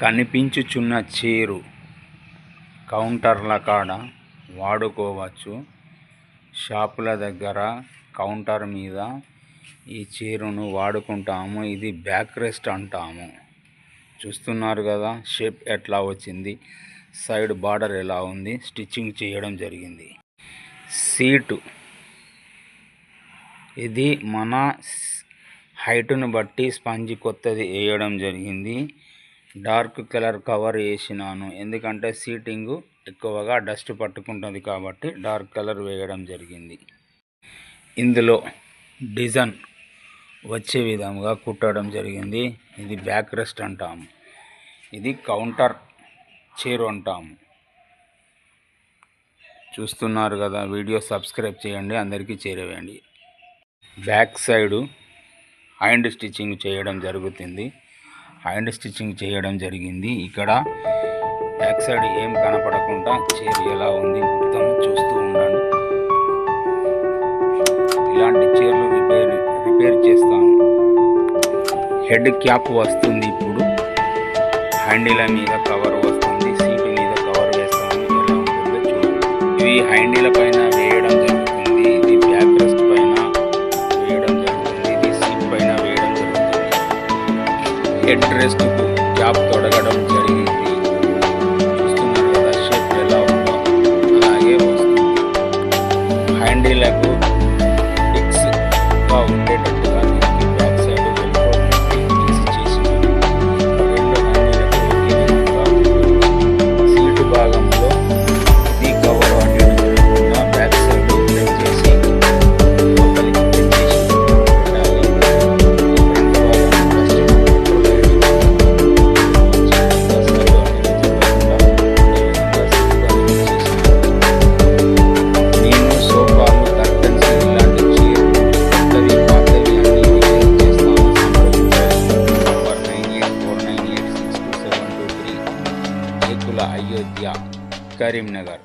కనిపించుచున్న చీరు కౌంటర్ల కాడ వాడుకోవచ్చు. షాపుల దగ్గర కౌంటర్ మీద ఈ చీరను వాడుకుంటాము. ఇది బ్యాక్ రెస్ట్ అంటాము. చూస్తున్నారు కదా షేప్ ఎట్లా వచ్చింది, సైడ్ బార్డర్ ఎలా ఉంది, స్టిచ్చింగ్ చేయడం జరిగింది. సీటు ఇది మన హైట్ను బట్టి స్పంజి కొత్తది వేయడం జరిగింది. డార్క్ కలర్ కవర్ వేసినాను, ఎందుకంటే సీటింగ్ ఎక్కువగా డస్ట్ పట్టుకుంటుంది కాబట్టి డార్క్ కలర్ వేయడం జరిగింది. ఇందులో డిజైన్ వచ్చే విధంగా కుట్టడం జరిగింది. ఇది బ్యాక్ రెస్ట్ అంటాము. ఇది కౌంటర్ చీర అంటాము. చూస్తున్నారు కదా, వీడియో సబ్స్క్రైబ్ చేయండి, అందరికీ చేరవేయండి. బ్యాక్ సైడు హ్యాండ్ స్టిచ్చింగ్ చేయడం జరుగుతుంది. హ్యాండ్ స్టిచ్చింగ్ చేయడం జరిగింది. ఇక్కడ బ్యాక్ సైడ్ ఏం కనపడకుండా చీర ఎలా ఉంది మొత్తం చూస్తూ ఉండండి. ఇలాంటి చీరలు రిపేర్ చేస్తాను. హెడ్ క్యాప్ వస్తుంది, ఇప్పుడు హ్యాండిల్ మీద కవర్ వస్తుంది, సీటు మీద కవర్ వేస్తాను. ఎలా ఉంటుందో చూడండి. ఇవి హ్యాండిల్ పైన వేయడం జరుగుతుంది, ఇది బ్యాక్ రెస్ట్ పైన వేయడం జరుగుతుంది, ఇది సీట్ పైన వేయడం జరుగుతుంది. హెడ్ రెస్ట్ క్యాప్ తొడగడం జరిగింది. చూస్తున్నారు కదా షేప్ ఎలా ఉందో అలాగే వస్తుంది. హ్యాండిల్కు ఫిక్స్గా ఉండేటట్టుగా దీనికి బ్యాక్ సైడ్ ఫిక్స్ చేసి రెండు హ్యాండిల్కు ఒకే విధంగా సీటు భాగంలో ఇది కవర్ అటు జరగకుండా బ్యాక్ సైడ్ ప్రెస్ చేసి లోపలికి ప్రెస్ చేసి పెట్టాలి. ఫ్రంట్ భాగం నేను సోఫాలు, కర్టన్స్ ఇలాంటి చీరలు కొత్తవి పాతవి అన్ని రిపేర్ చేస్తాను. సంప్రదించాలి 4984986273 ఏకుల అయోధ్య, కరీంనగర్.